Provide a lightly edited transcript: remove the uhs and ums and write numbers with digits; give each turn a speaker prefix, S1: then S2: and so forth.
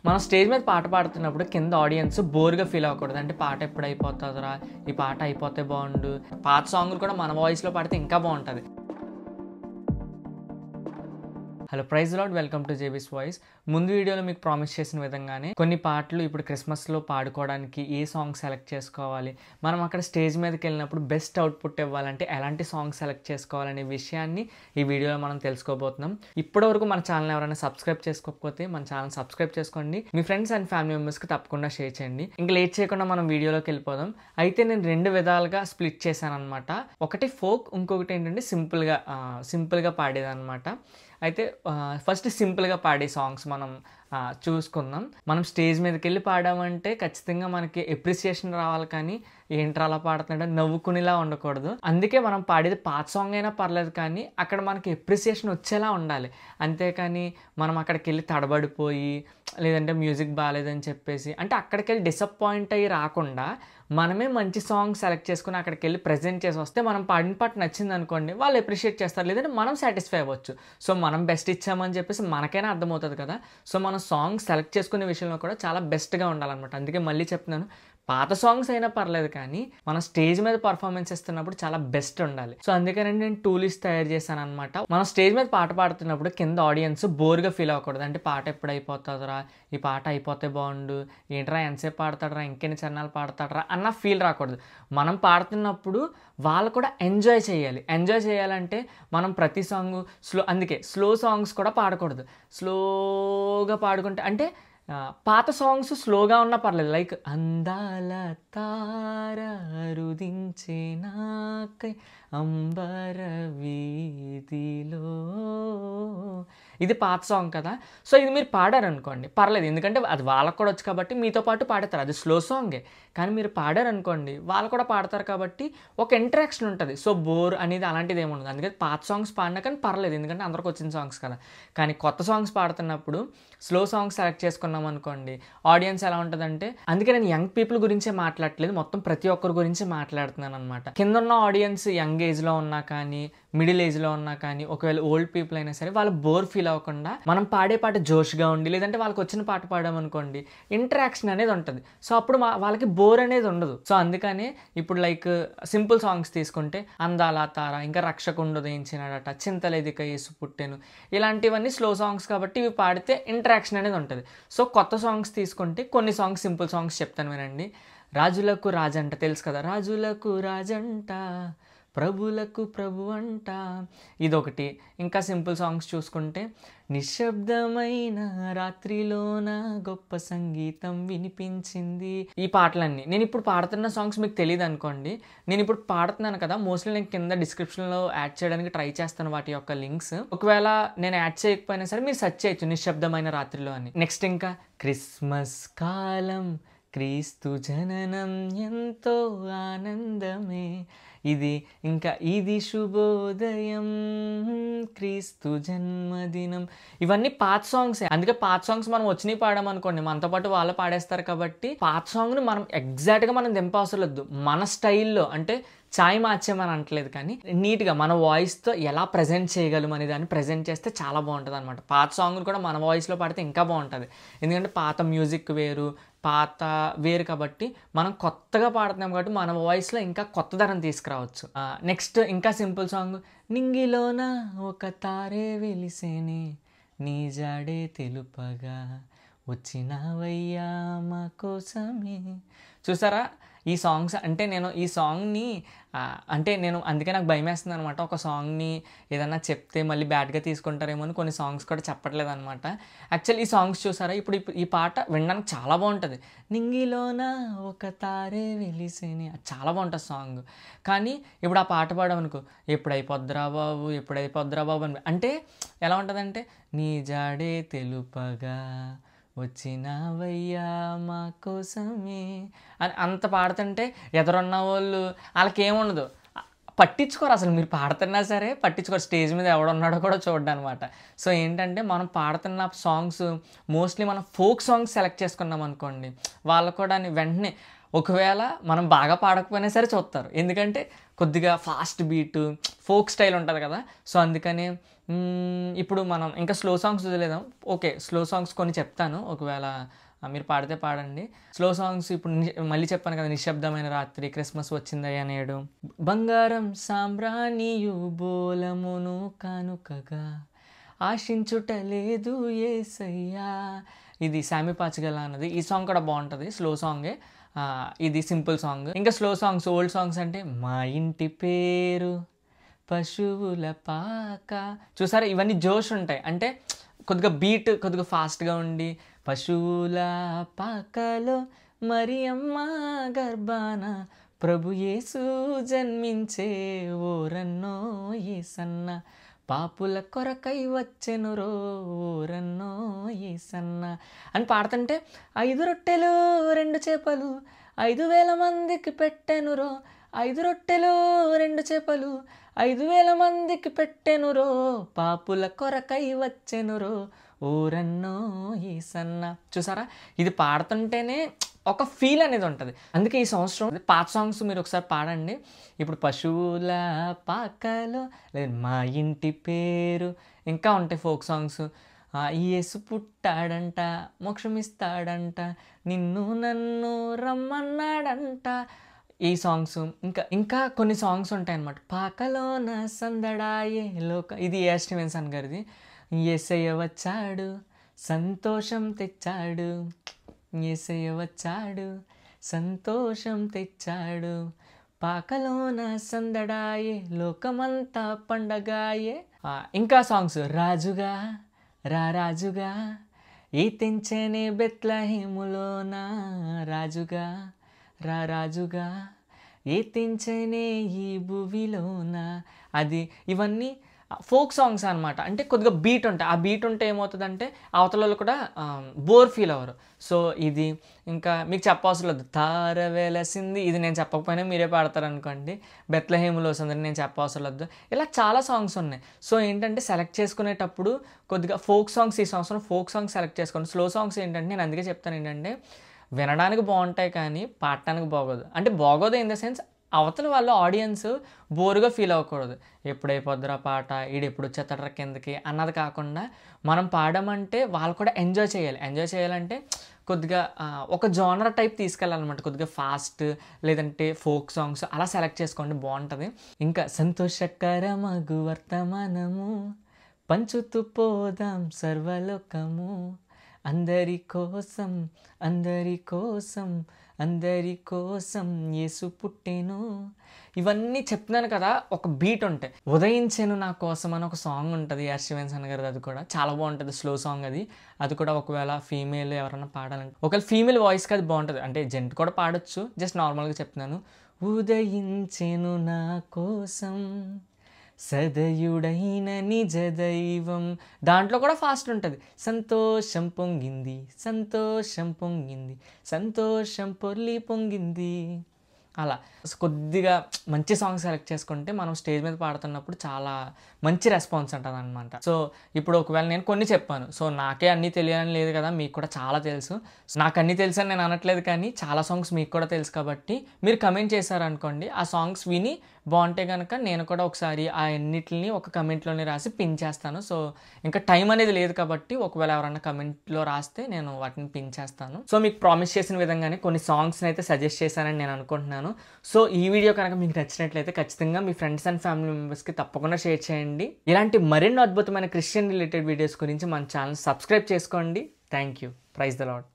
S1: మనం స్టేజ్ మీద పాట పాడుతున్నప్పుడు కింద ఆడియన్స్ బోర్‌గా ఫీల్ అవ్వకూడదు. అంటే పాట ఎప్పుడు అయిపోతదిరా? ఈ పాట అయిపోతే బావుండు. పాత సాంగులు కూడా మన వాయిస్‌లో పాడితే ఇంకా బావుంటది. Hello praise Lord, welcome to JB's voice. ముందు వీడియోలో మీకు ప్రామిస్ చేసిన విధంగానే కొన్ని పాటలు ఇప్పుడు క్రిస్మస్లో పాడుకోవడానికి ఏ సాంగ్ సెలెక్ట్ చేసుకోవాలి, మనం అక్కడ స్టేజ్ మీదకి వెళ్ళినప్పుడు బెస్ట్ అవుట్పుట్ ఇవ్వాలంటే ఎలాంటి సాంగ్ సెలెక్ట్ చేసుకోవాలనే విషయాన్ని ఈ వీడియోలో మనం తెలుసుకోబోతున్నాం. ఇప్పటివరకు మన ఛానల్ ఎవరైనా సబ్స్క్రైబ్ చేసుకోకపోతే మన ఛానల్ సబ్స్క్రైబ్ చేసుకోండి. మీ ఫ్రెండ్స్ అండ్ ఫ్యామిలీ మెంబర్స్కి తప్పకుండా షేర్ చేయండి. ఇంకా లేట్ చేయకుండా మనం వీడియోలోకి వెళ్ళిపోదాం. అయితే నేను రెండు విధాలుగా స్ప్లిట్ చేశాను అనమాట. ఒకటి ఫోక్, ఇంకొకటి ఏంటంటే సింపుల్గా పాడేదన్నమాట. అయితే ఫస్ట్ సింపుల్గా పాడే సాంగ్స్ మనం చూసుకుందాం. మనం స్టేజ్ మీదకి వెళ్ళి పాడామంటే ఖచ్చితంగా మనకి ఎప్రిసియేషన్ రావాలి, కానీ ఏంట్రా అలా పాడుతున్నాడు నవ్వుకునేలా ఉండకూడదు. అందుకే మనం పాడేది పాత సాంగ్ అయినా పర్లేదు, కానీ అక్కడ మనకి ఎప్రిసియేషన్ వచ్చేలా ఉండాలి. అంతేకాని మనం అక్కడికి వెళ్ళి తడబడిపోయి లేదంటే మ్యూజిక్ బాగాలేదని చెప్పేసి అంటే అక్కడికి వెళ్ళి డిసప్పాయింట్ అయ్యి రాకుండా మనమే మంచి సాంగ్ సెలెక్ట్ చేసుకుని అక్కడికి వెళ్ళి ప్రజెంట్ చేసి వస్తే మనం పాడిన పాట నచ్చింది అనుకోండి, వాళ్ళు అప్రిషియేట్ చేస్తారు, లేదంటే మనం సాటిస్ఫై అవ్వచ్చు. సో మనం బెస్ట్ ఇచ్చామని చెప్పేసి మనకైనా అర్థమవుతుంది కదా. సో మనం సాంగ్ సెలెక్ట్ చేసుకునే విషయంలో కూడా చాలా బెస్ట్గా ఉండాలన్నమాట. అందుకే మళ్ళీ చెప్తున్నాను, పాత సాంగ్స్ అయినా పర్లేదు, కానీ మనం స్టేజ్ మీద పర్ఫార్మెన్స్ ఇస్తున్నప్పుడు చాలా బెస్ట్ ఉండాలి. సో అందుకని నేను 2 లిస్ట్ తయారు చేశాను అనమాట. మనం స్టేజ్ మీద పాట పాడుతున్నప్పుడు కింద ఆడియన్స్ బోర్గా ఫీల్ అవ్వకూడదు. అంటే పాట ఎప్పుడు అయిపోతుందిరా, ఈ పాట అయిపోతే బాగుండు, ఏంట్రా ఎంతసేపు పాడతాడరా, ఇంకెన్ని చరణాలు పాడతాడరా అన్న ఫీల్ రాకూడదు. మనం పాడుతున్నప్పుడు వాళ్ళు కూడా ఎంజాయ్ చేయాలి. ఎంజాయ్ చేయాలంటే మనం ప్రతి సాంగ్ అందుకే స్లో సాంగ్స్ కూడా పాడకూడదు. స్లోగా పాడుకుంటే అంటే పాత సాంగ్స్ స్లోగా ఉన్నా పర్లేదు, లైక్ అందాల తార రుదించే నాకై అంబర వీధిలో, ఇది పాత సాంగ్ కదా. సో ఇది మీరు పాడారనుకోండి పర్లేదు, ఎందుకంటే అది వాళ్ళకు కూడా వచ్చు కాబట్టి మీతో పాటు పాడతారు. అది స్లో సాంగే, కానీ మీరు పాడారనుకోండి వాళ్ళు కూడా పాడతారు కాబట్టి ఒక ఇంటరాక్షన్ ఉంటుంది. సో బోర్ అనేది అలాంటిది ఏమి ఉండదు. అందుకని పాత సాంగ్స్ పాడినా కానీ పర్లేదు, ఎందుకంటే అందరికి వచ్చిన సాంగ్స్ కదా. కానీ కొత్త సాంగ్స్ పాడుతున్నప్పుడు స్లో సాంగ్స్ సెలెక్ట్ చేసుకున్నాం అనుకోండి, ఆడియన్స్ ఎలా ఉంటుందంటే, అందుకే నేను యంగ్ పీపుల్ గురించే మాట్లాడట్లేదు, మొత్తం ప్రతి ఒక్కరి గురించి మాట్లాడుతున్నాను అనమాట. కింద ఉన్న ఆడియన్స్ యంగ్ ఏజ్లో ఉన్నా కానీ మిడిల్ ఏజ్లో ఉన్నా కానీ ఒకవేళ ఓల్డ్ పీపుల్ అయినా సరే వాళ్ళు బోర్ ఫీల్ అవ్వకుండా మనం పాడే పాట జోష్గా ఉండి, లేదంటే వాళ్ళకి వచ్చిన పాట పాడామనుకోండి ఇంటరాక్షన్ అనేది ఉంటుంది. సో అప్పుడు వాళ్ళకి బోర్ అనేది ఉండదు. సో అందుకనే ఇప్పుడు లైక్ సింపుల్ సాంగ్స్ తీసుకుంటే అందాల తార, ఇంకా రక్షకుండు ఉదయించినాడట, చింతలేదిక యేసు పుట్టెను, ఇలాంటివన్నీ స్లో సాంగ్స్ కాబట్టి ఇవి పాడితే ఇంటరాక్షన్ అనేది ఉంటుంది. సో కొత్త సాంగ్స్ తీసుకుంటే కొన్ని సాంగ్స్ సింపుల్ సాంగ్స్ చెప్తాను వినండి. రాజులకు రాజంట తెలుసు కదా, రాజులకు రాజంట ప్రభులకు ప్రభు అంట, ఇదొకటి. ఇంకా సింపుల్ సాంగ్స్ చూసుకుంటే నిశ్శబ్దమైన రాత్రిలోన గొప్ప సంగీతం వినిపించింది, ఈ పాటలన్నీ. నేను ఇప్పుడు పాడుతున్న సాంగ్స్ మీకు తెలియదు అనుకోండి, నేను ఇప్పుడు పాడుతున్నాను కదా, మోస్ట్లీ నేను కింద డిస్క్రిప్షన్లో యాడ్ చేయడానికి ట్రై చేస్తాను వాటి యొక్క లింక్స్. ఒకవేళ నేను యాడ్ చేయకపోయినా సరే మీరు సెర్చ్ చేయొచ్చు నిశ్శబ్దమైన రాత్రిలో అని. నెక్స్ట్ ఇంకా క్రిస్మస్ కాలం క్రీస్తు జననం ఎంతో ఆనందమే, ఇది. ఇంకా ఇది శుభోదయం క్రీస్తు జన్మదినం, ఇవన్నీ పాత సాంగ్స్. అందుకే పాత సాంగ్స్ మనం వచ్చినవి పాడామనుకోండి మనతో పాటు వాళ్ళు పాడేస్తారు కాబట్టి పాత సాంగ్ని మనం ఎగ్జాక్ట్గా మనం దింపవసరం లేదు. మన స్టైల్లో అంటే ఛాయ్ మార్చేమని అంటలేదు, కానీ నీట్గా మన వాయిస్తో ఎలా ప్రజెంట్ చేయగలం అనే దాన్ని ప్రజెంట్ చేస్తే చాలా బాగుంటుంది అనమాట. పాత సాంగ్లు కూడా మన వాయిస్లో పాడితే ఇంకా బాగుంటుంది, ఎందుకంటే పాత మ్యూజిక్ వేరు పాత వేరు కాబట్టి మనం కొత్తగా పాడుతున్నాం కాబట్టి మన వాయిస్లో ఇంకా కొత్తదనం తీసుకురావచ్చు. నెక్స్ట్ ఇంకా సింపుల్ సాంగ్, నింగిలోన ఒక తారే వెలిసేనే నీ జాడే తెలుపగా వచ్చినవయ్యా మా కోసమే. చూసారా ఈ సాంగ్స్ అంటే నేను ఈ సాంగ్ని అంటే నేను అందుకే నాకు భయం వేస్తుంది అనమాట. ఒక సాంగ్ని ఏదన్నా చెప్తే మళ్ళీ బ్యాడ్గా తీసుకుంటారేమో అని కొన్ని సాంగ్స్ కూడా చెప్పట్లేదు అనమాట. యాక్చువల్లీ ఈ సాంగ్స్ చూసారా, ఇప్పుడు ఈ పాట వినడానికి చాలా బాగుంటుంది. నింగిలోన ఒక తారే వెలిసేని, చాలా బాగుంటుంది సాంగ్. కానీ ఇప్పుడు ఆ పాట పాడమనుకో, ఎప్పుడైపోద్దురా బాబు ఎప్పుడైపోద్దురా బాబు అని, అంటే ఎలా ఉంటుందంటే నీ జాడే తెలుపగా వచ్చినవయ్యా మా కోసమే అని అంత పాడుతుంటే ఎదురున్న వాళ్ళు వాళ్ళకి ఏముండదు, పట్టించుకోరు అసలు. మీరు పాడుతున్నా సరే పట్టించుకోరు, స్టేజ్ మీద ఎవడున్నాడో కూడా చూడడం అనమాట. సో ఏంటంటే మనం పాడుతున్న సాంగ్స్ మోస్ట్లీ మనం ఫోక్ సాంగ్స్ సెలెక్ట్ చేసుకున్నాం అనుకోండి, వాళ్ళు కూడా వెంటనే ఒకవేళ మనం బాగా పాడకపోయినా సరే చూస్తారు, ఎందుకంటే కొద్దిగా ఫాస్ట్ బీటు ఫోక్ స్టైల్ ఉంటుంది కదా. సో అందుకని ఇప్పుడు మనం ఇంకా స్లో సాంగ్స్ వదిలేద్దాం. ఓకే. స్లో సాంగ్స్ కొన్ని చెప్తాను. ఒకవేళ మీరు పాడితే పాడండి. స్లో సాంగ్స్ ఇప్పుడు మళ్ళీ చెప్పాను కదా! 'నిశ్శబ్దమైన రాత్రి', 'క్రిస్మస్ వచ్చిందయ్యా నేడు', 'బంగారం సాంబ్రాణియు బోలమును కానుకగా ఆశించుట లేదు యేసయ్యా'. ఇది శామీ పాచిగల అన్నది. ఈ సాంగ్ కూడా బావుంటది. స్లో సాంగే. ఇది సింపుల్ సాంగ్. ఇంకా స్లో సాంగ్స్, ఓల్డ్ సాంగ్స్ అంటే 'మా ఇంటి పేరు పశువుల పాక'. చూసారా ఇవన్నీ జోష్ ఉంటాయి. అంటే కొద్దిగా బీట్ కొద్దిగా ఫాస్ట్‌గా ఉండి, పశువుల పాకలో మరియమ్మ గర్భాన ప్రభు యేసు జన్మించే ఓరన్నో యేసన్న, పాపుల కొరకై వచ్చెనురో ఓరన్నో యేసన్న అని పాడుతుంటే, 5 రొట్టెలు 2 చేపలు 5,000 మందికి పెట్టెనురో, 5 రొట్టెలు 2 చేపలు 5,000 మందికి పెట్టెనురో, పాపుల కొరకై వచ్చెనురో ఓరన్నో యేసన్న. చూసారా ఇది పాడుతుంటేనే ఒక ఫీల్ అనేది ఉంటుంది. అందుకే ఈ సంవత్సరం పాత సాంగ్స్ మీరు ఒకసారి పాడండి. ఇప్పుడు 'పశువుల పాకలో', లేదు 'మా ఇంటి పేరు', ఇంకా ఉంటాయి ఫోక్ సాంగ్స్. యేసు పుట్టాడంట, మోక్షమిస్తాడంట, నిన్ను నన్ను రమ్మన్నాడంట. ఈ సాంగ్స్ ఇంకా కొన్ని సాంగ్స్ ఉంటాయన్నమాట. 'పాకలోన సందడాయే లోక', ఇది ఏఆర్ స్టీవెన్సన్ గారిది. యేసయ్య వచ్చాడు సంతోషం తెచ్చాడు, యేసయ్య వచ్చాడు సంతోషం తెచ్చాడు, పాకలోన సందడాయే లోకమంతా పండగాయే. ఇంకా సాంగ్స్ 'రాజుగా రాజుగా ఈ తెంచెనే బెత్లెహేములోన, రాజుగా రాజుగా ఏ తెంచెనే ఈ భువిలోన'. అది ఇవన్నీ ఫోక్ సాంగ్స్ అనమాట. అంటే కొద్దిగా బీట్ ఉంటాయి. ఆ బీట్ ఉంటే ఏమవుతుందంటే అవతలలో కూడా బోర్ ఫీల్ అవ్వరు. సో ఇది ఇంకా మీకు చెప్పవసరం లేదు. 'తార వెలసింది', ఇది నేను చెప్పకపోయినా మీరే పాడతారనుకోండి. 'బెత్లెహేములో సందడి' నేను చెప్పవసరం లేదు. ఇలా చాలా సాంగ్స్ ఉన్నాయి. సో ఏంటంటే సెలెక్ట్ చేసుకునేటప్పుడు కొద్దిగా ఫోక్ సాంగ్స్ ఈ సంవత్సరం ఫోక్ సాంగ్స్ సెలెక్ట్ చేసుకోండి. స్లో సాంగ్స్ ఏంటంటే నేను అందుకే చెప్తాను ఏంటంటే వినడానికి బాగుంటాయి కానీ పాడటానికి బాగోదు. అంటే బాగోదు ఇన్ ద సెన్స్ అవతల వాళ్ళు ఆడియన్స్ బోరుగా ఫీల్ అవ్వకూడదు. ఎప్పుడైపోద్దురా పాట, ఎప్పుడు వచ్చేస్తాడ్రా కిందకి అన్నది కాకుండా మనం పాడమంటే వాళ్ళు కూడా ఎంజాయ్ చేయాలి. ఎంజాయ్ చేయాలంటే కొద్దిగా ఒక జోనర్ టైప్ తీసుకెళ్ళాలన్నమాట. కొద్దిగా ఫాస్ట్ లేదంటే ఫోక్ సాంగ్స్ అలా సెలెక్ట్ చేసుకోండి, బాగుంటుంది. ఇంకా 'సంతోషకరమగు వర్తమానము పంచుతూ పోదాం సర్వలోకము, అందరి కోసం అందరి కోసం అందరి కోసం యేసు పుట్టెను'. ఇవన్నీ చెప్తున్నాను కదా, ఒక బీట్ ఉంటాయి. 'ఉదయించెను నా కోసం' అని ఒక సాంగ్ ఉంటుంది ఏఆర్ స్టీవెన్సన్ గారిది. అది కూడా చాలా బాగుంటుంది, స్లో సాంగ్ అది కూడా ఒకవేళ ఫీమేల్ ఎవరైనా పాడాలంటే, ఒకవేళ ఫీమేల్ వాయిస్కి అది బాగుంటుంది. అంటే జెంట్ కూడా పాడొచ్చు, జస్ట్ నార్మల్గా చెప్తున్నాను. 'ఉదయించెను నా కోసం సదయుడైన నిజ దైవం'. దాంట్లో కూడా ఫాస్ట్ ఉంటుంది. 'సంతోషం పొంగింది సంతోషం పొంగింది సంతోషం పొర్లి పొంగింది'. అలా కొద్దిగా మంచి సాంగ్ సెలెక్ట్ చేసుకుంటే మనం స్టేజ్ మీద పాడుతున్నప్పుడు చాలా మంచి రెస్పాన్స్ ఉంటుంది అనమాట. సో ఇప్పుడు ఒకవేళ నేను కొన్ని చెప్పాను, సో నాకే అన్నీ తెలియాలని లేదు కదా, మీకు కూడా చాలా తెలుసు. నాకు అన్నీ తెలుసు అని నేను అనట్లేదు, కానీ చాలా సాంగ్స్ మీకు కూడా తెలుసు కాబట్టి మీరు కమెంట్ చేశారనుకోండి, ఆ సాంగ్స్ విని బాగుంటే కనుక నేను కూడా ఒకసారి ఆ అన్నిటిని ఒక కమెంట్లోనే రాసి పిన్ చేస్తాను. సో ఇంకా టైం అనేది లేదు కాబట్టి ఒకవేళ ఎవరైనా కమెంట్లో రాస్తే నేను వాటిని పిన్ చేస్తాను. సో మీకు ప్రామిస్ చేసిన విధంగానే కొన్ని సాంగ్స్ని అయితే సజెస్ట్ చేశానని నేను అనుకుంటున్నాను. సో ఈ వీడియో కనుక మీకు నచ్చినట్లయితే ఖచ్చితంగా మీ ఫ్రెండ్స్ అండ్ ఫ్యామిలీ మెంబర్స్కి తప్పకుండా షేర్ చేయండి. ఇలాంటి మరెన్నో అద్భుతమైన క్రిస్టియన్ రిలేటెడ్ వీడియోస్ గురించి మన ఛానల్ సబ్స్క్రైబ్ చేసుకోండి. Thank you. Praise the lord.